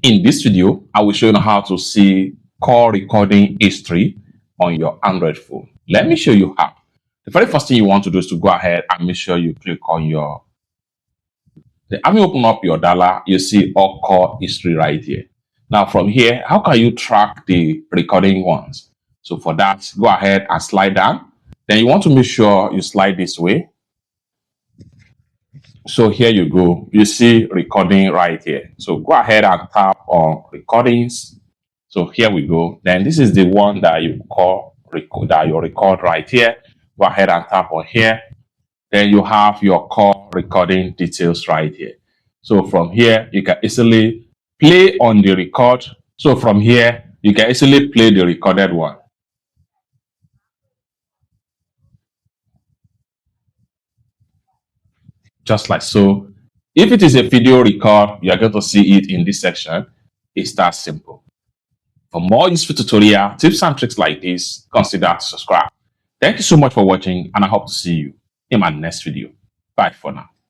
In this video, I will show you how to see call recording history on your Android phone. Let me show you how. The very first thing you want to do is to go ahead and make sure you click on having open up your dialer, you see all call history right here. Now from here, how can you track the recording ones? So for that, go ahead and slide down. Then you want to make sure you slide this way. So here you go, you see recording right here. So go ahead and tap on recordings. So here we go. Then this is the one that you record right here. Go ahead and tap on here. Then you have your call recording details right here. So from here, you can easily play on the record. So from here, you can easily play the recorded one. Just like so. If it is a video record, you are going to see it in this section. It's that simple. For more useful tutorial, tips and tricks like this, consider to subscribe. Thank you so much for watching, and I hope to see you in my next video. Bye for now.